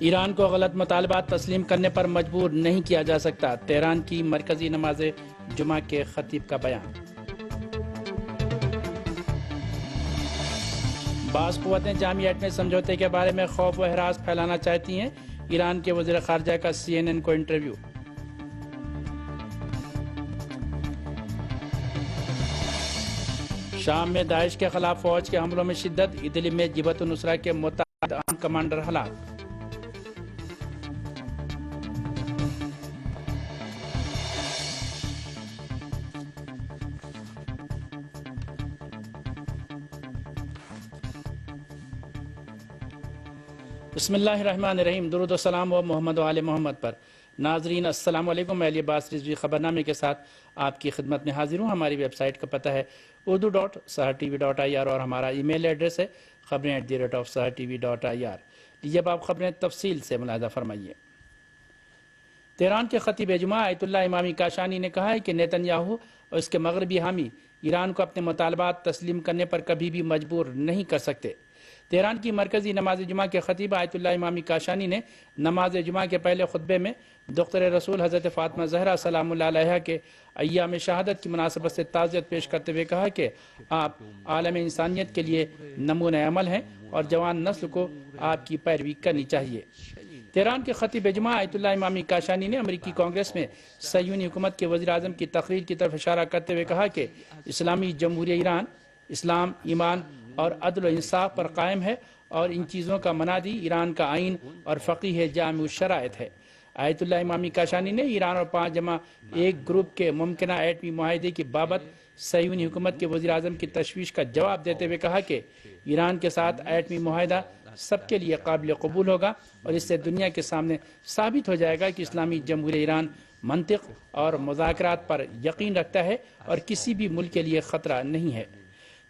ایران کو غلط مطالبات تسلیم کرنے پر مجبور نہیں کیا جا سکتا، تہران کی مرکزی نماز جمعہ کے خطیب کا بیان۔ بعض قوتیں جامع ایٹمی سمجھوتے کے بارے میں خوف و ہراس پھیلانا چاہتی ہیں، ایران کے وزیر خارجہ کا CNN کو انٹرویو۔ شام میں داعش کے خلاف فوج کے حملوں میں شدت، ادلب میں جبہت النصرہ کے متعدد اہم کمانڈر ہلاک۔ بسم اللہ الرحمن الرحیم، درود و سلام و محمد و آل محمد پر۔ ناظرین السلام علیکم، میں علی عباس رضوی خبرنامے کے ساتھ آپ کی خدمت میں حاضر ہوں۔ ہماری ویب سائٹ کا پتہ ہے urdu.sahartv.ir اور ہمارا ای میل ایڈریس ہے خبریں@sahartv.ir۔ لیجیے اب آپ خبریں تفصیل سے ملاحظہ فرمائیے۔ تہران کے خطیب جمعہ آیت اللہ امامی کاشانی نے کہا ہے کہ نیتن یاہو اور اس کے مغربی حامی ایران کو اپنے مطالبات تسلیم کرنے پر کبھی بھی مجبور نہیں کر سکتے۔ تہران کی مرکزی نماز جمعہ کے خطیب آیت اللہ امامی کاشانی نے نماز جمعہ کے پہلے خطبے میں دختر رسول حضرت فاطمہ زہرا سلام اللہ علیہا کے ایام شہادت کی مناسبت سے تعزیت پیش کرتے ہوئے کہا کہ آپ عالم انسانیت کے لیے نمونہ عمل ہیں اور جوان نسل کو آپ کی پیروی کرنی چاہیے۔ تہران کے خطیب جمعہ آیت اللہ امامی کاشانی نے امریکی کانگریس میں صہیونی حکومت کے وزیر اعظم کی تقریر کی طرف اشارہ کرتے ہوئے کہا کہ اسلامی جمہوریہ ایران اسلام، ایمان اور عدل و انصاف پر قائم ہے اور ان چیزوں کا منادی ایران کا آئین اور فقیہ جامع الشرائط ہے۔ آیت اللہ امامی کاشانی نے ایران اور 5+1 گروپ کے ممکنہ ایٹمی معاہدے کی بابت صہیونی حکومت کے وزیر اعظم کی تشویش کا جواب دیتے ہوئے کہا کہ ایران کے ساتھ ایٹمی معاہدہ سب کے لیے قابل قبول ہوگا اور اس سے دنیا کے سامنے ثابت ہو جائے گا کہ اسلامی جمہوریہ ایران منطق اور مذاکرات پر یقین رکھتا ہے اور کسی بھی ملک کے لیے خطرہ نہیں ہے۔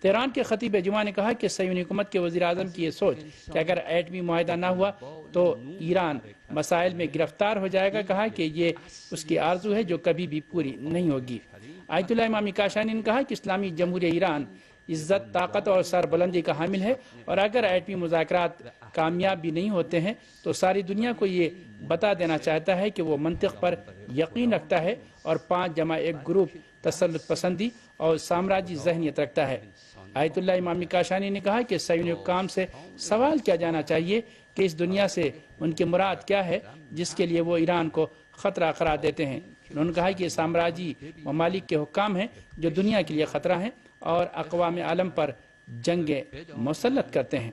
تہران کے خطیب جمعہ نے کہا کہ صہیونی حکومت کے وزیر اعظم کی یہ سوچ کہ اگر ایٹمی معاہدہ نہ ہوا تو ایران مسائل میں گرفتار ہو جائے گا، کہا کہ یہ اس کی آرزو ہے جو کبھی بھی پوری نہیں ہوگی۔ آیت اللہ امامی کاشانی نے کہا کہ اسلامی جمہوریہ ایران عزت، طاقت اور سربلندی کا حامل ہے اور اگر ایٹمی مذاکرات کامیاب بھی نہیں ہوتے ہیں تو ساری دنیا کو یہ بتا دینا چاہتا ہے کہ وہ منطق پر یقین رکھتا ہے اور 5+1 گروپ تسلط پسندی اور سامراجی ذہنیت رکھتا ہے۔ آیت اللہ امامی کاشانی نے کہا کہ صہیونی حکام سے سوال کیا جانا چاہیے کہ اس دنیا سے ان کی مراد کیا ہے جس کے لیے وہ ایران کو خطرہ قرار دیتے ہیں۔ انہوں نے کہا کہ یہ سامراجی ممالک کے حکام ہیں جو دنیا کے لیے خطرہ ہیں اور اقوام عالم پر جنگیں مسلط کرتے ہیں۔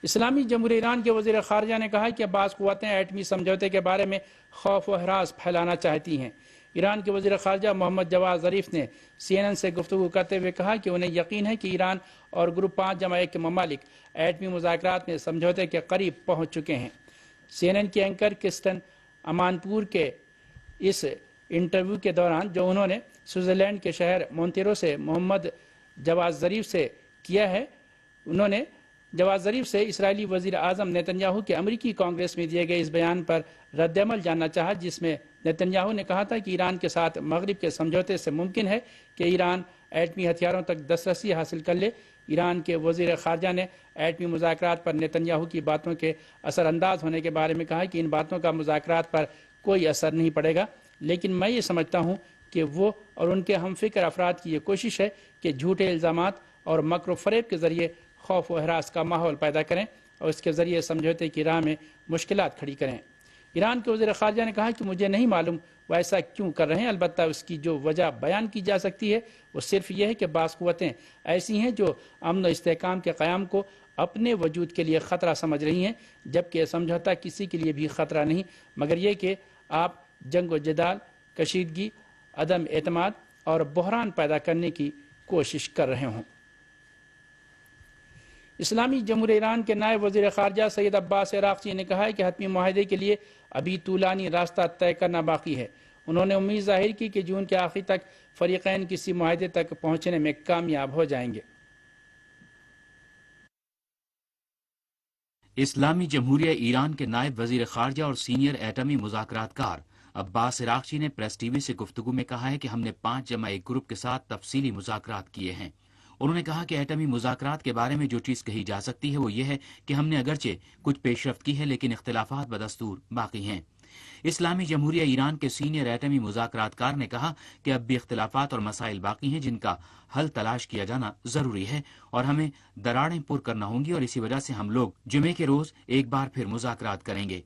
اسلامی جمہوریہ ایران کے وزیر خارجہ نے کہا کہ بعض قوتیں ایٹمی سمجھوتے کے بارے میں خوف و ہراس پھیلانا چاہتی ہیں۔ ایران کے وزیر خارجہ محمد جواد ظریف نے CNN سے گفتگو کرتے ہوئے کہا کہ انہیں یقین ہے کہ ایران اور گروپ 5+1 کے ممالک ایٹمی مذاکرات میں سمجھوتے کے قریب پہنچ چکے ہیں۔ CNN کی اینکر کرسٹن امانپور کے اس انٹرویو کے دوران جو انہوں نے سوئٹزرلینڈ کے شہر مونتیرو سے محمد جواد ظریف سے کیا ہے، انہوں نے جواد ظریف سے اسرائیلی وزیر اعظم نیتن یاہو کے امریکی کانگریس میں دیے گئے اس بیان پر رد عمل جاننا چاہا جس میں نیتن یاہو نے کہا تھا کہ ایران کے ساتھ مغرب کے سمجھوتے سے ممکن ہے کہ ایران ایٹمی ہتھیاروں تک دسترسی حاصل کر لے۔ ایران کے وزیر خارجہ نے ایٹمی مذاکرات پر نیتن یاہو کی باتوں کے اثر انداز ہونے کے بارے میں کہا کہ ان باتوں کا مذاکرات پر کوئی اثر نہیں پڑے گا، لیکن میں یہ سمجھتا ہوں کہ وہ اور ان کے ہم فکر افراد کی یہ کوشش ہے کہ جھوٹے الزامات اور مکر و فریب کے ذریعے خوف و ہراس کا ماحول پیدا کریں اور اس کے ذریعے سمجھوتے کی راہ میں مشکلات کھڑی کریں۔ ایران کے وزیر خارجہ نے کہا کہ مجھے نہیں معلوم وہ ایسا کیوں کر رہے ہیں، البتہ اس کی جو وجہ بیان کی جا سکتی ہے وہ صرف یہ ہے کہ بعض قوتیں ایسی ہیں جو امن و استحکام کے قیام کو اپنے وجود کے لیے خطرہ سمجھ رہی ہیں، جبکہ یہ سمجھوتا کسی کے لیے بھی خطرہ نہیں مگر یہ کہ آپ جنگ و جدال، کشیدگی، عدم اعتماد اور بحران پیدا کرنے کی کوشش کر رہے ہوں۔ اسلامی جمہوریہ ایران کے نائب وزیر خارجہ سید عباس عراقچی نے کہا ہے کہ حتمی معاہدے کے لیے ابھی طولانی راستہ طے کرنا باقی ہے۔ انہوں نے امید ظاہر کی کہ جون کے آخر تک فریقین کسی معاہدے تک پہنچنے میں کامیاب ہو جائیں گے۔ اسلامی جمہوریہ ایران کے نائب وزیر خارجہ اور سینئر ایٹمی مذاکرات کار عباس عراقچی نے پریس ٹی وی سے گفتگو میں کہا ہے کہ ہم نے 5+1 گروپ کے ساتھ تفصیلی مذاکرات کیے ہیں۔ انہوں نے کہا کہ ایٹمی مذاکرات کے بارے میں جو چیز کہی جا سکتی ہے وہ یہ ہے کہ ہم نے اگرچہ کچھ پیش رفت کی ہے لیکن اختلافات بدستور باقی ہیں۔ اسلامی جمہوریہ ایران کے سینئر ایٹمی مذاکرات کار نے کہا کہ اب بھی اختلافات اور مسائل باقی ہیں جن کا حل تلاش کیا جانا ضروری ہے اور ہمیں دراڑیں پر کرنا ہوں گی اور اسی وجہ سے ہم لوگ جمعے کے روز ایک بار پھر مذاکرات کریں گے۔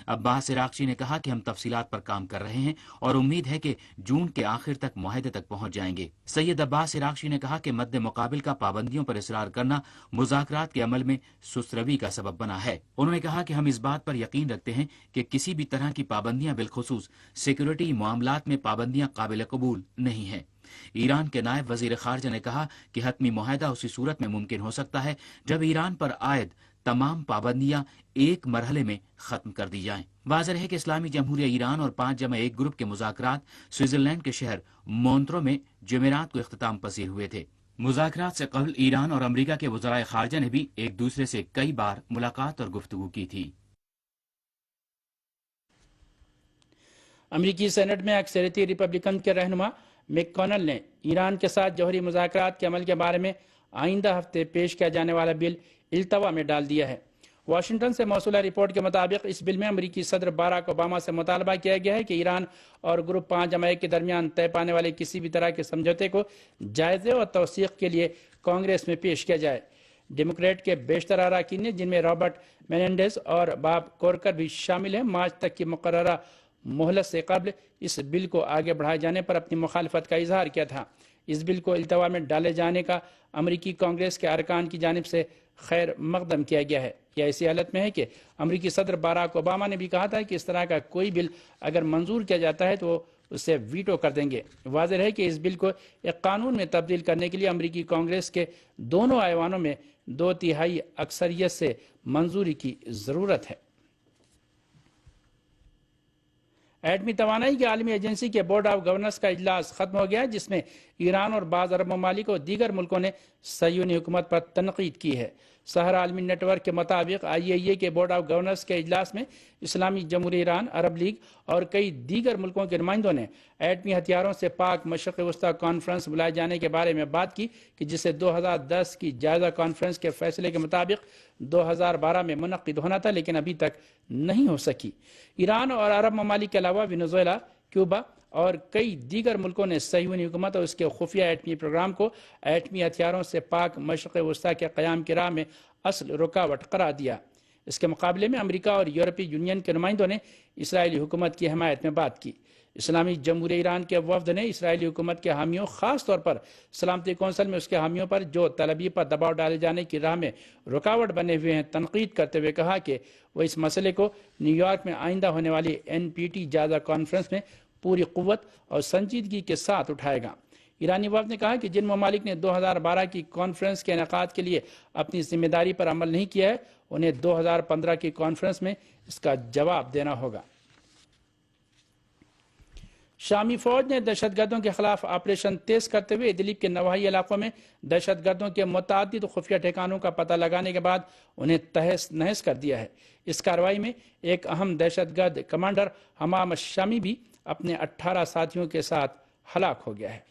عباس عراقچی نے کہا کہ ہم تفصیلات پر کام کر رہے ہیں اور امید ہے کہ جون کے آخر تک معاہدے تک پہنچ جائیں گے۔ سید عباس عراقچی نے کہا کہ مد مقابل کا پابندیوں پر اصرار کرنا مذاکرات کے عمل میں سست روی کا سبب بنا ہے۔ انہوں نے کہا کہ ہم اس بات پر یقین رکھتے ہیں کہ کسی بھی طرح کی پابندیاں بالخصوص سیکورٹی معاملات میں پابندیاں قابل قبول نہیں ہیں۔ ایران کے نائب وزیر خارجہ نے کہا کہ حتمی معاہدہ اسی صورت میں ممکن ہو سکتا ہے جب ایران پر عائد تمام پابندیاں ایک مرحلے میں ختم کر دی جائیں۔ واضح ہے کہ اسلامی جمہوریہ ایران اور 5+1 گروپ کے مذاکرات سوئٹزرلینڈ کے شہر مونترو میں جمعرات کو اختتام پذیر ہوئے تھے۔ مذاکرات سے قبل ایران اور امریکہ کے وزرائے خارجہ نے بھی ایک دوسرے سے کئی بار ملاقات اور گفتگو کی تھی۔ امریکی سینٹ میں اکثریتی ریپبلکن کے رہنما میک کونل نے ایران کے ساتھ جوہری مذاکرات کے عمل کے بارے میں آئندہ ہفتے پیش کیا جانے والا بل التوا میں ڈال دیا ہے۔ واشنگٹن سے موصولہ رپورٹ کے مطابق اس بل میں امریکی صدر باراک اوباما سے مطالبہ کیا گیا ہے کہ ایران اور گروپ 5+1 کے درمیان طے پانے والے کسی بھی طرح کے سمجھوتے کو جائزے اور توثیق کے لیے کانگریس میں پیش کیا جائے۔ ڈیموکریٹ کے بیشتر اراکین نے، جن میں رابرٹ مینینڈیز اور باب کورکر بھی شامل ہیں، مارچ تک کی مقررہ مہلت سے قبل اس بل کو آگے بڑھائے جانے پر اپنی مخالفت کا اظہار کیا تھا۔ اس بل کو التوا میں ڈالے جانے کا امریکی کانگریس کے ارکان کی جانب سے خیر مقدم کیا گیا ہے۔ یہ ایسی حالت میں ہے کہ امریکی صدر باراک اوباما نے بھی کہا تھا کہ اس طرح کا کوئی بل اگر منظور کیا جاتا ہے تو وہ اسے ویٹو کر دیں گے۔ واضح ہے کہ اس بل کو ایک قانون میں تبدیل کرنے کے لیے امریکی کانگریس کے دونوں ایوانوں میں 2/3 اکثریت سے منظوری کی ضرورت ہے۔ ایٹمی توانائی کی عالمی ایجنسی کے بورڈ آف گورنرز کا اجلاس ختم ہو گیا ہے، جس میں ایران اور بعض عرب ممالک اور دیگر ملکوں نے صہیونی حکومت پر تنقید کی ہے۔ سحر عالمی نیٹ ورک کے مطابق IAEA کے بورڈ آف گورنرز کے اجلاس میں اسلامی جمہوریہ ایران، عرب لیگ اور کئی دیگر ملکوں کے نمائندوں نے ایٹمی ہتھیاروں سے پاک مشرق وسطی کانفرنس بلائے جانے کے بارے میں بات کی کہ جسے 2010 کی جائزہ کانفرنس کے فیصلے کے مطابق 2012 میں منعقد ہونا تھا لیکن ابھی تک نہیں ہو سکی۔ ایران اور عرب ممالک کے علاوہ وینزویلا، کیوبا اور کئی دیگر ملکوں نے صہیونی حکومت اور اس کے خفیہ ایٹمی پروگرام کو ایٹمی ہتھیاروں سے پاک مشرق وسطی کے قیام کی راہ میں اصل رکاوٹ قرار دیا۔ اس کے مقابلے میں امریکہ اور یورپی یونین کے نمائندوں نے اسرائیلی حکومت کی حمایت میں بات کی۔ اسلامی جمہوریہ ایران کے وفد نے اسرائیلی حکومت کے حامیوں، خاص طور پر سلامتی کونسل میں اس کے حامیوں پر جو طلبی پر دباؤ ڈالے جانے کی راہ میں رکاوٹ بنے ہوئے ہیں، تنقید کرتے ہوئے کہا کہ وہ اس مسئلے کو نیو یارک میں آئندہ ہونے والی NPT جائزہ کانفرنس میں پوری قوت اور سنجیدگی کے ساتھ اٹھائے گا۔ ایرانی وفد نے کہا کہ جن ممالک نے 2012 کی کانفرنس کے انعقاد کے لیے اپنی ذمہ داری پر عمل نہیں کیا ہے، انہیں 2015 کی کانفرنس میں اس کا جواب دینا ہوگا۔ شامی فوج نے دہشت گردوں کے خلاف آپریشن تیز کرتے ہوئے ادلب کے نواحی علاقوں میں دہشت گردوں کے متعدد خفیہ ٹھکانوں کا پتہ لگانے کے بعد انہیں تہس نہس کر دیا ہے۔ اس کارروائی میں ایک اہم دہشت گرد کمانڈر حمام الشامی بھی اپنے 18 ساتھیوں کے ساتھ ہلاک ہو گیا ہے۔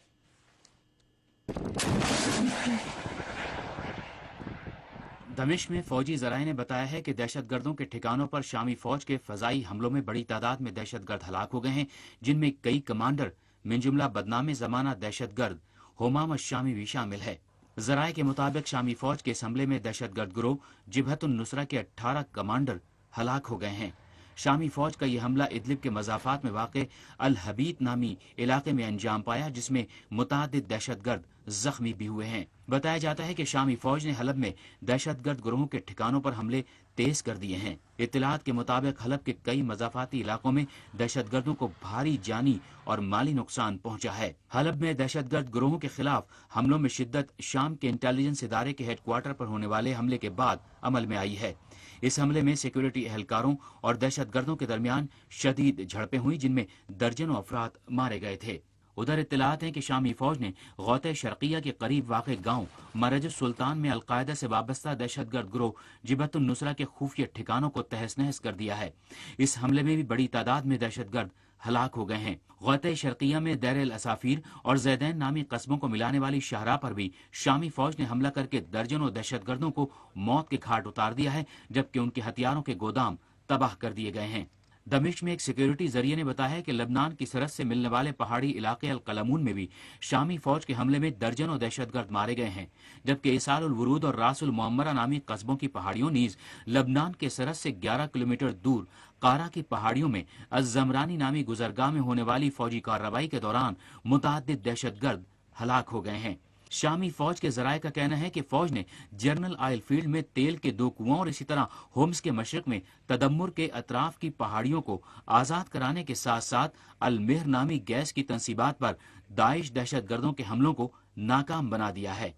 دمشق میں فوجی ذرائع نے بتایا ہے کہ دہشت گردوں کے ٹھکانوں پر شامی فوج کے فضائی حملوں میں بڑی تعداد میں دہشت گرد ہلاک ہو گئے ہیں، جن میں کئی کمانڈر من جملہ بدنام زمانہ دہشت گرد حمام الشامی بھی شامل ہے۔ ذرائع کے مطابق شامی فوج کے اس حملے میں دہشت گرد گروہ جبہت النصرہ کے 18 کمانڈر ہلاک ہو گئے ہیں۔ شامی فوج کا یہ حملہ ادلب کے مضافات میں واقع الحبیت نامی علاقے میں انجام پایا، جس میں متعدد دہشت گرد زخمی بھی ہوئے ہیں۔ بتایا جاتا ہے کہ شامی فوج نے حلب میں دہشت گرد گروہوں کے ٹھکانوں پر حملے تیز کر دیے ہیں۔ اطلاعات کے مطابق حلب کے کئی مضافاتی علاقوں میں دہشت گردوں کو بھاری جانی اور مالی نقصان پہنچا ہے۔ حلب میں دہشت گرد گروہوں کے خلاف حملوں میں شدت شام کے انٹیلیجنس ادارے کے ہیڈ کوارٹر پر ہونے والے حملے کے بعد عمل میں آئی ہے۔ اس حملے میں سیکورٹی اہلکاروں اور دہشت گردوں کے درمیان شدید جھڑپیں ہوئیں، جن میں درجنوں افراد مارے گئے تھے۔ ادھر اطلاعات ہیں کہ شامی فوج نے غوطہ شرقیہ کے قریب واقع گاؤں مرج السلطان میں القاعدہ سے وابستہ دہشت گرد گروہ جبہت النصرہ کے خفیہ ٹھکانوں کو تہس نہس کر دیا ہے۔ اس حملے میں بھی بڑی تعداد میں دہشت گرد ہلاک ہو گئے ہیں۔ غوطہ شرقیہ میں دیر الاسافیر اور زیدین نامی قصبوں کو ملانے والی شاہراہ پر بھی شامی فوج نے حملہ کر کے درجنوں دہشت گردوں کو موت کے گھاٹ اتار دیا ہے، جبکہ ان کے ہتھیاروں کے گودام تباہ کر دیے گئے ہیں۔ دمشق میں ایک سیکیورٹی ذریعے نے بتایا ہے کہ لبنان کی سرحد سے ملنے والے پہاڑی علاقے القلمون میں بھی شامی فوج کے حملے میں درجنوں دہشت گرد مارے گئے ہیں، جبکہ ایصال الورود اور راس المعمرہ نامی قصبوں کی پہاڑیوں نیز لبنان کے سرحد سے 11 کلومیٹر دور قارا کی پہاڑیوں میں الزمرانی نامی گزرگاہ میں ہونے والی فوجی کارروائی کے دوران متعدد دہشت گرد ہلاک ہو گئے ہیں۔ شامی فوج کے ذرائع کا کہنا ہے کہ فوج نے جنرل آئل فیلڈ میں تیل کے 2 کنووں اور اسی طرح ہومس کے مشرق میں تدمر کے اطراف کی پہاڑیوں کو آزاد کرانے کے ساتھ ساتھ المہر نامی گیس کی تنصیبات پر داعش دہشت گردوں کے حملوں کو ناکام بنا دیا ہے۔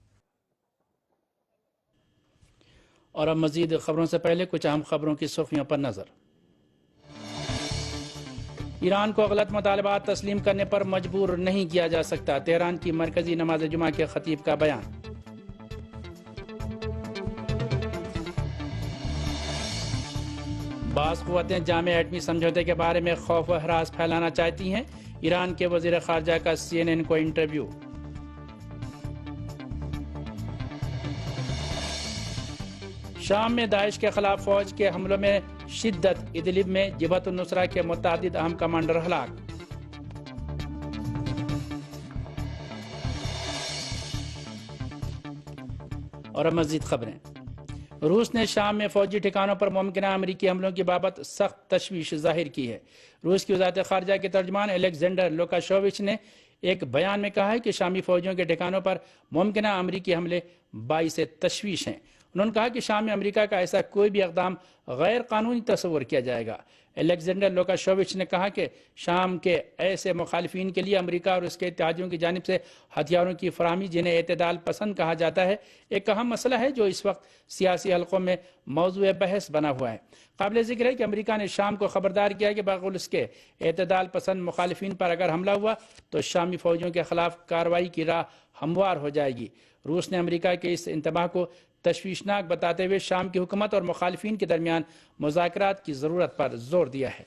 اور اب مزید خبروں سے پہلے کچھ اہم خبروں کی سرخیوں پر نظر۔ ایران کو غلط مطالبات تسلیم کرنے پر مجبور نہیں کیا جا سکتا، تہران کی مرکزی نماز جمعہ کے خطیب کا بیان۔ بعض قوتیں جامع ایٹمی سمجھوتے کے بارے میں خوف و ہراس پھیلانا چاہتی ہیں، ایران کے وزیر خارجہ کا CNN کو انٹرویو۔ شام میں داعش کے خلاف فوج کے حملوں میں شدت، ادلب میں جبہت النصرہ کے متعدد اہم کمانڈر ہلاک۔ اور اب مزید خبریں۔ روس نے شام میں فوجی ٹھکانوں پر ممکنہ امریکی حملوں کی بابت سخت تشویش ظاہر کی ہے۔ روس کی وزارت خارجہ کے ترجمان الیگزینڈر لوکاشووچ نے ایک بیان میں کہا ہے کہ شامی فوجیوں کے ٹھکانوں پر ممکنہ امریکی حملے باعث تشویش ہیں۔ انہوں نے کہا کہ شام میں امریکہ کا ایسا کوئی بھی اقدام غیر قانونی تصور کیا جائے گا۔ الیگزینڈر لوکاشووچ نے کہا کہ شام کے ایسے مخالفین کے لیے امریکہ اور اس کے اتحادیوں کی جانب سے ہتھیاروں کی فراہمی، جنہیں اعتدال پسند کہا جاتا ہے، ایک اہم مسئلہ ہے جو اس وقت سیاسی حلقوں میں موضوع بحث بنا ہوا ہے۔ قابل ذکر ہے کہ امریکہ نے شام کو خبردار کیا کہ بقول اس کے اعتدال پسند مخالفین پر اگر حملہ ہوا تو شامی فوجیوں کے خلاف کارروائی کی راہ ہموار ہو جائے گی۔ روس نے امریکہ کے اس انتباہ کو تشویشناک بتاتے ہوئے شام کی حکومت اور مخالفین کے درمیان مذاکرات کی ضرورت پر زور دیا ہے۔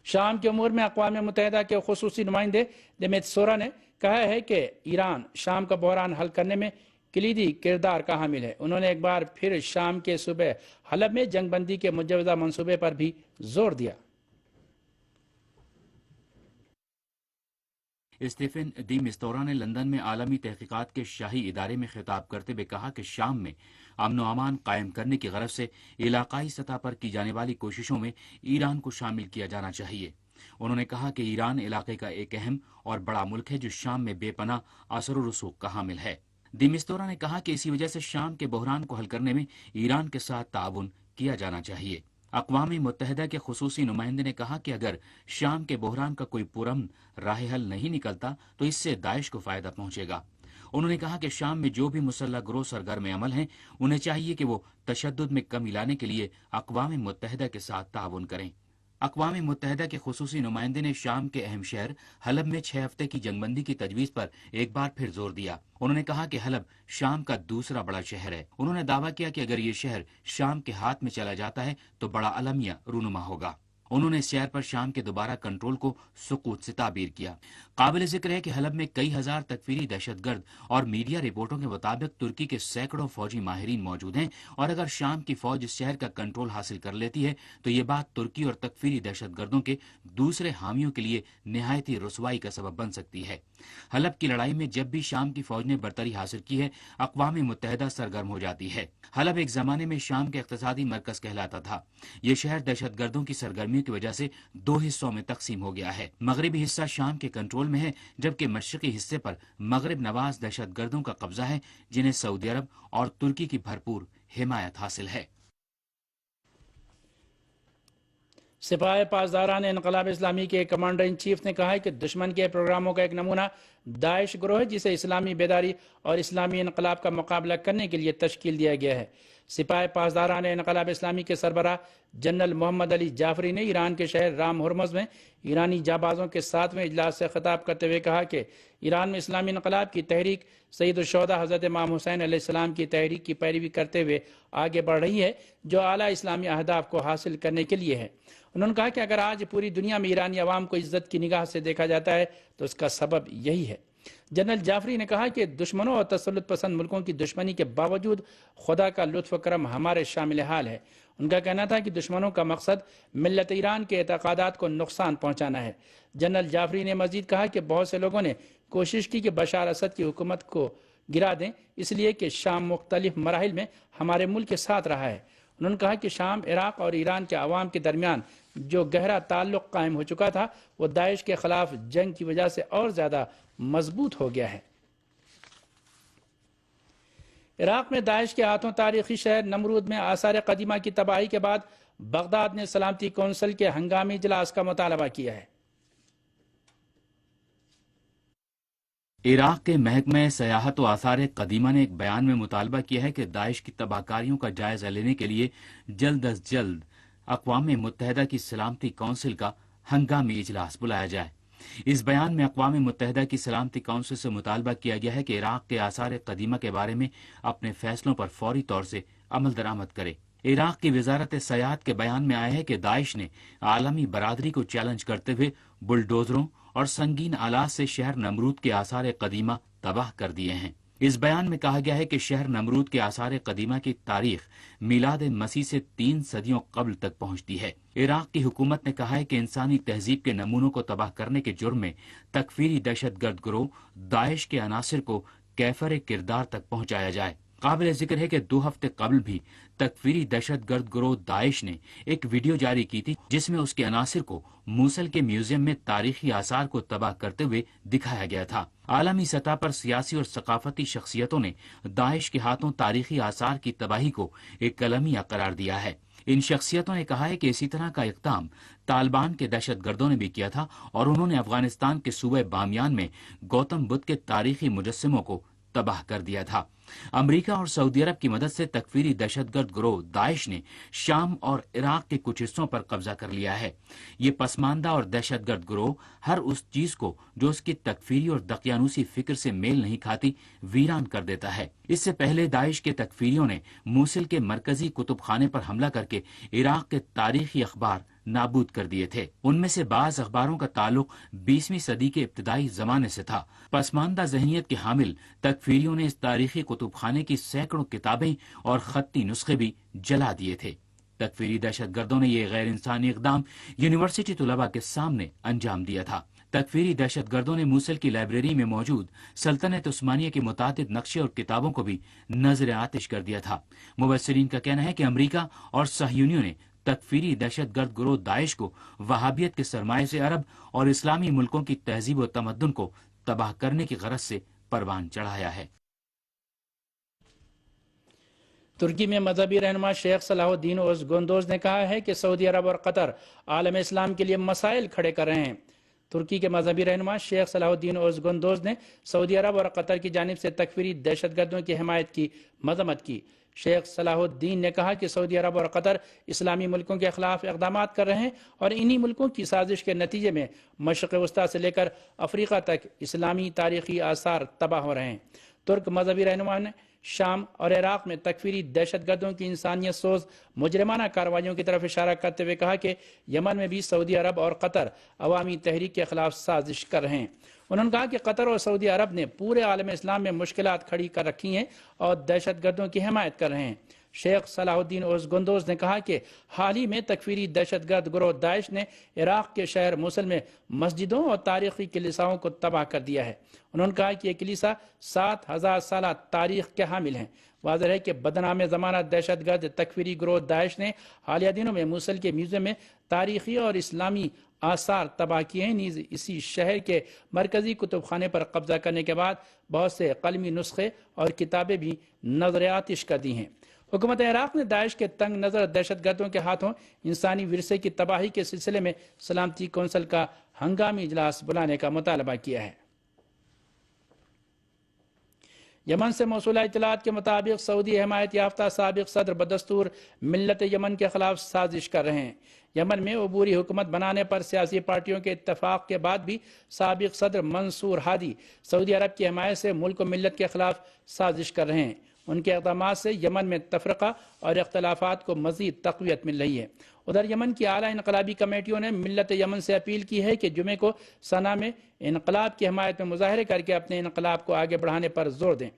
شام کے امور میں اقوام متحدہ کے خصوصی نمائندے دمیتسورا نے کہا ہے کہ ایران شام کا بحران حل کرنے میں کلیدی کردار کا حامل ہے۔ انہوں نے ایک بار پھر شام کے صوبے حلب میں جنگ بندی کے مجوزہ منصوبے پر بھی زور دیا۔ اسٹیفن ڈی مسٹورا نے لندن میں عالمی تحقیقات کے شاہی ادارے میں خطاب کرتے ہوئے کہا کہ شام میں امن و امان قائم کرنے کی غرض سے علاقائی سطح پر کی جانے والی کوششوں میں ایران کو شامل کیا جانا چاہیے۔ انہوں نے کہا کہ ایران علاقے کا ایک اہم اور بڑا ملک ہے جو شام میں بے پناہ اثر و رسوخ کا حامل ہے۔ ڈی مسٹورا نے کہا کہ اسی وجہ سے شام کے بحران کو حل کرنے میں ایران کے ساتھ تعاون کیا جانا چاہیے۔ اقوام متحدہ کے خصوصی نمائندے نے کہا کہ اگر شام کے بحران کا کوئی پرامن راہ حل نہیں نکلتا تو اس سے داعش کو فائدہ پہنچے گا۔ انہوں نے کہا کہ شام میں جو بھی مسلح گروہ سرگرم عمل ہیں انہیں چاہیے کہ وہ تشدد میں کمی لانے کے لیے اقوام متحدہ کے ساتھ تعاون کریں۔ اقوام متحدہ کے خصوصی نمائندے نے شام کے اہم شہر حلب میں 6 ہفتے کی جنگ بندی کی تجویز پر ایک بار پھر زور دیا۔ انہوں نے کہا کہ حلب شام کا دوسرا بڑا شہر ہے۔ انہوں نے دعویٰ کیا کہ اگر یہ شہر شام کے ہاتھ میں چلا جاتا ہے تو بڑا المیہ رونما ہوگا۔ انہوں نے اس شہر پر شام کے دوبارہ کنٹرول کو سقوط سے تعبیر کیا۔ قابل ذکر ہے کہ حلب میں کئی ہزار تکفیری دہشت گرد اور میڈیا رپورٹوں کے مطابق ترکی کے سینکڑوں فوجی ماہرین موجود ہیں، اور اگر شام کی فوج اس شہر کا کنٹرول حاصل کر لیتی ہے تو یہ بات ترکی اور تکفیری دہشت گردوں کے دوسرے حامیوں کے لیے نہایت ہی رسوائی کا سبب بن سکتی ہے۔ حلب کی لڑائی میں جب بھی شام کی فوج نے برتری حاصل کی ہے، اقوام متحدہ سرگرم ہو جاتی ہے۔ حلب ایک زمانے میں شام کے اقتصادی مرکز کہلاتا تھا۔ یہ شہر دہشت گردوں کی سرگرمیوں کی وجہ سے 2 حصوں میں تقسیم ہو گیا ہے۔ مغربی حصہ شام کے کنٹرول میں ہے، جبکہ مشرقی حصے پر مغرب نواز دہشت گردوں کا قبضہ ہے، جنہیں سعودی عرب اور ترکی کی بھرپور حمایت حاصل ہے۔ سپاہ پاسداران انقلاب اسلامی کے کمانڈر ان چیف نے کہا ہے کہ دشمن کے پروگراموں کا ایک نمونہ داعش گروہ ہے، جسے اسلامی بیداری اور اسلامی انقلاب کا مقابلہ کرنے کے لیے تشکیل دیا گیا ہے۔ سپاہ پاسداران انقلاب اسلامی کے سربراہ جنرل محمد علی جعفری نے ایران کے شہر رام ہرمز میں ایرانی جانبازوں کے 7ویں اجلاس سے خطاب کرتے ہوئے کہا کہ ایران میں اسلامی انقلاب کی تحریک سید الشہداء حضرت امام حسین علیہ السلام کی تحریک کی پیروی کرتے ہوئے آگے بڑھ رہی ہے، جو اعلیٰ اسلامی اہداف کو حاصل کرنے کے لیے ہے۔ انہوں نے کہا کہ اگر آج پوری دنیا میں ایرانی عوام کو عزت کی نگاہ سے دیکھا جاتا ہے تو اس کا سبب یہی ہے۔ جنرل جعفری نے کہا کہ دشمنوں اور تسلط پسند ملکوں کی دشمنی کے باوجود خدا کا لطف و کرم ہمارے شامل حال ہے۔ ان کا کہنا تھا کہ دشمنوں کا مقصد ملت ایران کے اعتقادات کو نقصان پہنچانا ہے۔ جنرل جعفری نے مزید کہا کہ بہت سے لوگوں نے کوشش کی کہ بشار اسد کی حکومت کو گرا دیں، اس لیے کہ شام مختلف مراحل میں ہمارے ملک کے ساتھ رہا ہے۔ انہوں نے کہا کہ شام، عراق اور ایران کے عوام کے درمیان جو گہرا تعلق قائم ہو چکا تھا وہ داعش کے خلاف جنگ کی وجہ سے اور زیادہ مضبوط ہو گیا ہے۔ عراق میں داعش کے ہاتھوں تاریخی شہر نمرود میں آثار قدیمہ کی تباہی کے بعد بغداد نے سلامتی کونسل کے ہنگامی اجلاس کا مطالبہ کیا ہے۔ عراق کے محکمہ سیاحت و آثار قدیمہ نے ایک بیان میں مطالبہ کیا ہے کہ داعش کی تباہ کاریوں کا جائزہ لینے کے لیے جلد از جلد اقوام متحدہ کی سلامتی کونسل کا ہنگامی اجلاس بلایا جائے۔ اس بیان میں اقوام متحدہ کی سلامتی کونسل سے مطالبہ کیا گیا ہے کہ عراق کے آثار قدیمہ کے بارے میں اپنے فیصلوں پر فوری طور سے عمل درآمد کرے۔ عراق کی وزارت سیاحت کے بیان میں آیا ہے کہ داعش نے عالمی برادری کو چیلنج کرتے ہوئے بلڈوزروں اور سنگین آلات سے شہر نمرود کے آثار قدیمہ تباہ کر دیے ہیں۔ اس بیان میں کہا گیا ہے کہ شہر نمرود کے آثار قدیمہ کی تاریخ میلاد مسیح سے 3 صدیوں قبل تک پہنچتی ہے۔ عراق کی حکومت نے کہا ہے کہ انسانی تہذیب کے نمونوں کو تباہ کرنے کے جرم میں تکفیری دہشت گرد گروہ داعش کے عناصر کو کیفر کردار تک پہنچایا جائے۔ قابل ذکر ہے کہ 2 ہفتے قبل بھی تکفیری دہشت گرد گروہ داعش نے ایک ویڈیو جاری کی تھی جس میں اس کے عناصر کو موصل کے میوزیم میں تاریخی آثار کو تباہ کرتے ہوئے دکھایا گیا تھا۔ عالمی سطح پر سیاسی اور ثقافتی شخصیتوں نے داعش کے ہاتھوں تاریخی آثار کی تباہی کو ایک المیہ قرار دیا ہے۔ ان شخصیتوں نے کہا ہے کہ اسی طرح کا اقدام طالبان کے دہشت گردوں نے بھی کیا تھا اور انہوں نے افغانستان کے صوبہ بامیان میں گوتم بدھ کے تاریخی مجسموں کو تباہ کر دیا تھا۔ امریکہ اور سعودی عرب کی مدد سے تکفیری دہشت گرد گروہ داعش نے شام اور عراق کے کچھ حصوں پر قبضہ کر لیا ہے۔ یہ پسماندہ اور دہشت گرد گروہ ہر اس چیز کو جو اس کی تکفیری اور دقیانوسی فکر سے میل نہیں کھاتی ویران کر دیتا ہے۔ اس سے پہلے داعش کے تکفیریوں نے موصل کے مرکزی کتب خانے پر حملہ کر کے عراق کے تاریخی اخبار نابود کر دیے تھے۔ ان میں سے بعض اخباروں کا تعلق 20ویں صدی کے ابتدائی زمانے سے تھا۔ پسماندہ ذہنیت کے حامل تکفیریوں نے اس تاریخی کتب خانے کی سینکڑوں کتابیں اور خطی نسخے بھی جلا دیے تھے۔ تکفیری دہشت گردوں نے یہ غیر انسانی اقدام یونیورسٹی طلباء کے سامنے انجام دیا تھا۔ تکفیری دہشت گردوں نے موصل کی لائبریری میں موجود سلطنت عثمانیہ کے متعدد نقشے اور کتابوں کو بھی نظر آتش کر دیا تھا۔ مبصرین کا کہنا ہے کہ امریکہ اور صہیونیوں نے تکفیری دہشت گرد گروہ داعش کو وہابیت کے سرمایے سے عرب اور اسلامی ملکوں کی تہذیب و تمدن کو تباہ کرنے کی غرض سے پروان چڑھایا ہے۔ ترکی میں مذہبی رہنما شیخ صلاح الدین اوزگوندوز نے کہا ہے کہ سعودی عرب اور قطر عالم اسلام کے لیے مسائل کھڑے کر رہے ہیں۔ ترکی کے مذہبی رہنما شیخ صلاح الدین اوزگوندوز نے سعودی عرب اور قطر کی جانب سے تکفیری دہشت گردوں کی حمایت کی مذمت کی۔ شیخ صلاح الدین نے کہا کہ سعودی عرب اور قطر اسلامی ملکوں کے خلاف اقدامات کر رہے ہیں اور انہی ملکوں کی سازش کے نتیجے میں مشرق وسطیٰ سے لے کر افریقہ تک اسلامی تاریخی آثار تباہ ہو رہے ہیں۔ ترک مذہبی رہنما نے شام اور عراق میں تکفیری دہشت گردوں کی انسانیت سوز مجرمانہ کارروائیوں کی طرف اشارہ کرتے ہوئے کہا کہ یمن میں بھی سعودی عرب اور قطر عوامی تحریک کے خلاف سازش کر رہے ہیں۔ انہوں نے کہا کہ قطر اور سعودی عرب نے پورے عالم اسلام میں مشکلات کھڑی کر رکھی ہیں اور دہشت گردوں کی حمایت کر رہے ہیں۔ شیخ صلاح الدین اوزگوندوز نے کہا کہ حال ہی میں تکفیری دہشت گرد گروہ داعش نے عراق کے شہر موصل میں مسجدوں اور تاریخی کلیساؤں کو تباہ کر دیا ہے۔ انہوں نے کہا کہ یہ کلیسا 7000 سالہ تاریخ کے حامل ہیں۔ واضح ہے کہ بدنام زمانہ دہشت گرد تکفیری گروہ داعش نے حالیہ دنوں میں موصل کے میوزیم میں تاریخی اور اسلامی آثار تباہ کیے ہیں۔ نیز اسی شہر کے مرکزی کتب خانے پر قبضہ کرنے کے بعد بہت سے قلمی نسخے اور کتابیں بھی نظر آتش کر دی ہیں۔ حکومت عراق نے داعش کے تنگ نظر دہشت گردوں کے ہاتھوں انسانی ورثے کی تباہی کے سلسلے میں سلامتی کونسل کا ہنگامی اجلاس بلانے کا مطالبہ کیا ہے۔ یمن سے موصولہ اطلاعات کے مطابق سعودی حمایت یافتہ سابق صدر بدستور ملت یمن کے خلاف سازش کر رہے ہیں۔ یمن میں عبوری حکومت بنانے پر سیاسی پارٹیوں کے اتفاق کے بعد بھی سابق صدر منصور ہادی سعودی عرب کی حمایت سے ملک و ملت کے خلاف سازش کر رہے ہیں۔ ان کے اقدامات سے یمن میں تفرقہ اور اختلافات کو مزید تقویت مل رہی ہے۔ ادھر یمن کی اعلیٰ انقلابی کمیٹیوں نے ملت یمن سے اپیل کی ہے کہ جمعے کو صنعا میں انقلاب کی حمایت میں مظاہرے کر کے اپنے انقلاب کو آگے بڑھانے پر زور دیں۔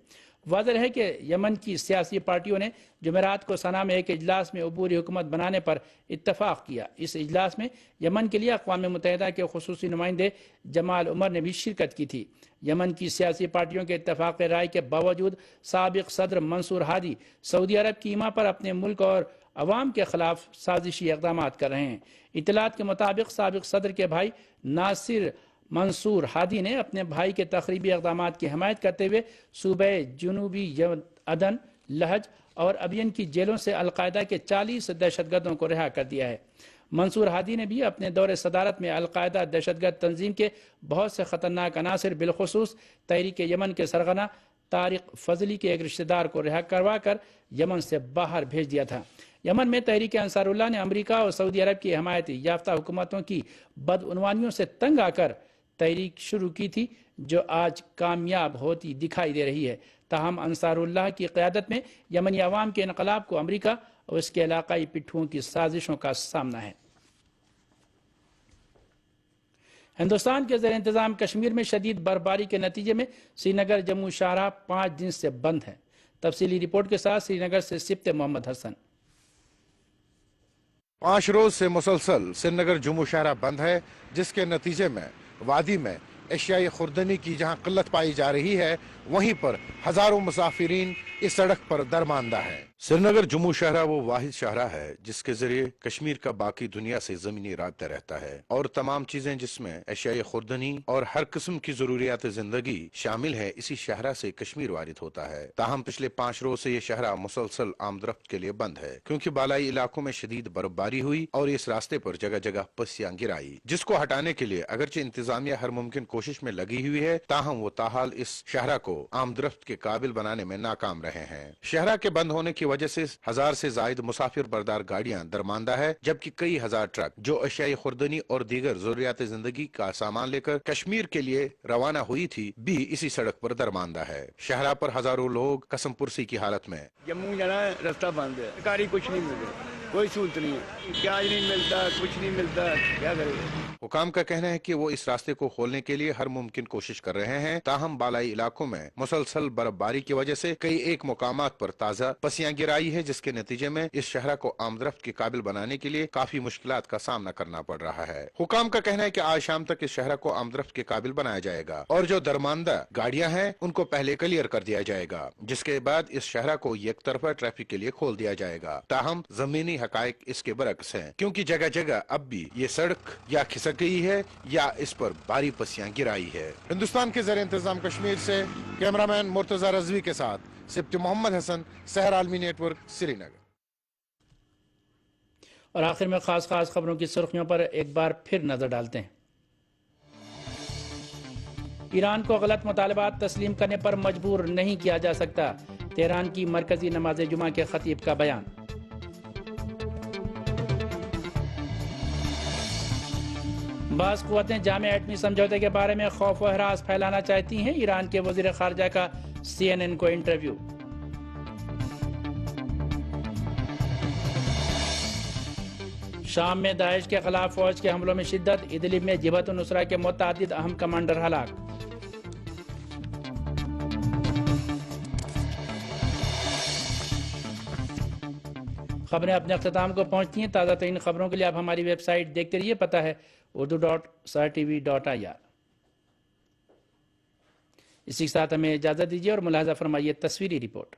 واضح ہے کہ یمن کی سیاسی پارٹیوں نے جمعرات کو صنعا میں ایک اجلاس میں عبوری حکومت بنانے پر اتفاق کیا۔ اس اجلاس میں یمن کے لیے اقوام متحدہ کے خصوصی نمائندے جمال عمر نے بھی شرکت کی تھی۔ یمن کی سیاسی پارٹیوں کے اتفاق رائے کے باوجود سابق صدر منصور ہادی سعودی عرب کی ایما پر اپنے ملک اور عوام کے خلاف سازشی اقدامات کر رہے ہیں۔ اطلاعات کے مطابق سابق صدر کے بھائی ناصر منصور ہادی نے اپنے بھائی کے تخریبی اقدامات کی حمایت کرتے ہوئے صوبہ جنوبی عدن، لہج اور ابین کی جیلوں سے القاعدہ کے 40 دہشت گردوں کو رہا کر دیا ہے۔ منصور ہادی نے بھی اپنے دور صدارت میں القاعدہ دہشت گرد تنظیم کے بہت سے خطرناک عناصر بالخصوص تحریک یمن کے سرغنہ طارق فضلی کے ایک رشتہ دار کو رہا کروا کر یمن سے باہر بھیج دیا تھا۔ یمن میں تحریک انصار اللہ نے امریکہ اور سعودی عرب کی حمایت یافتہ حکومتوں کی بدعنوانیوں سے تنگ آ کر تحریک شروع کی تھی، جو آج کامیاب ہوتی دکھائی دے رہی ہے۔ تاہم انصار اللہ کی قیادت میں یمنی عوام کے انقلاب کو امریکہ اور اس کے علاقائی پٹھوں کی سازشوں کا سامنا ہے۔ ہندوستان کے زیر انتظام کشمیر میں شدید برفباری کے نتیجے میں سری نگر جموں شاہراہ 5 دن سے بند ہے۔ تفصیلی رپورٹ کے ساتھ سری نگر سے سبت محمد حسن۔ 5 روز سے مسلسل سری نگر جموں شاہراہ بند ہے، جس کے نتیجے میں وادی میں اشیائی خوردنی کی جہاں قلت پائی جا رہی ہے، وہیں پر ہزاروں مسافرین اس سڑک پر درماندہ ہیں۔ سری نگر جموں شاہراہ وہ واحد شاہراہ ہے جس کے ذریعے کشمیر کا باقی دنیا سے زمینی رابطہ رہتا ہے، اور تمام چیزیں جس میں اشیائی خوردنی اور ہر قسم کی ضروریات زندگی شامل ہے اسی شاہراہ سے کشمیر وارد ہوتا ہے۔ تاہم پچھلے 5 روز سے یہ شاہراہ مسلسل آمد رفت کے لیے بند ہے، کیونکہ بالائی علاقوں میں شدید برفباری ہوئی اور اس راستے پر جگہ جگہ پسیاں گرائی، جس کو ہٹانے کے لیے اگرچہ انتظامیہ ہر ممکن کوشش میں لگی ہوئی ہے، تاہم وہ تاحال اس شاہراہ کو آمد رفت کے قابل بنانے میں ناکام رہے ہیں۔ شاہراہ کے بند ہونے کی وجہ سے 1000 سے زائد مسافر بردار گاڑیاں درماندہ ہے، جبکہ کئی ہزار ٹرک جو اشیائی خوردنی اور دیگر ضروریات زندگی کا سامان لے کر کشمیر کے لیے روانہ ہوئی تھی بھی اسی سڑک پر درماندہ ہے۔ شاہراہ پر ہزاروں لوگ قسم پرسی کی حالت میں۔ جموں جانا راستہ بند ہے، سرکاری کچھ نہیں مل رہا، کوئی سہولت نہیں ہے، پیاز نہیں ملتا، کچھ نہیں ملتا، کیا کرے۔ حکام کا کہنا ہے کہ وہ اس راستے کو کھولنے کے لیے ہر ممکن کوشش کر رہے ہیں، تاہم بالائی علاقوں میں مسلسل برف باری کی وجہ سے کئی ایک مقامات پر تازہ پسیاں گرائی ہے، جس کے نتیجے میں اس شہرہ کو آمد رفت کے قابل بنانے کے لیے کافی مشکلات کا سامنا کرنا پڑ رہا ہے۔ حکام کا کہنا ہے کہ آج شام تک اس شہرہ کو آمد رفت کے قابل بنایا جائے گا، اور جو درماندہ گاڑیاں ہیں ان کو پہلے کلیئر کر دیا جائے گا، جس کے بعد اس شہرہ کو یک طرفہ ٹریفک کے لیے کھول دیا جائے گا۔ تاہم زمینی حقائق اس کے برعکس ہیں، کیونکہ جگہ جگہ اب بھی یہ سڑک یا کھسک گئی ہے یا اس پر بھاری پسیاں گرائی ہے۔ ہندوستان کے زیر انتظام کشمیر سے کیمرامین مرتضی رضوی کے ساتھ سبت محمد حسن، سحر عالمی نیٹ ورک، سری نگر۔ اور آخر میں خاص خبروں کی سرخیوں پر ایک بار پھر نظر ڈالتے ہیں۔ ایران کو غلط مطالبات تسلیم کرنے پر مجبور نہیں کیا جا سکتا، تہران کی مرکزی نماز جمعہ کے خطیب کا بیان۔ بعض قوتیں جامع ایٹمی سمجھوتے کے بارے میں خوف و ہراس پھیلانا چاہتی ہیں، ایران کے وزیر خارجہ کا CNN کو انٹرویو۔ شام میں داعش کے خلاف فوج کے حملوں میں شدت، ادلب میں جبہت النصرہ کے متعدد اہم کمانڈر ہلاک۔ خبریں اپنے اختتام کو پہنچتی ہیں۔ تازہ ترین خبروں کے لیے آپ ہماری ویب سائٹ دیکھتے رہیے، پتہ ہے urdu.sartv.ir۔ اسی کے ساتھ ہمیں اجازت دیجیے اور ملاحظہ فرمائیے تصویری رپورٹ۔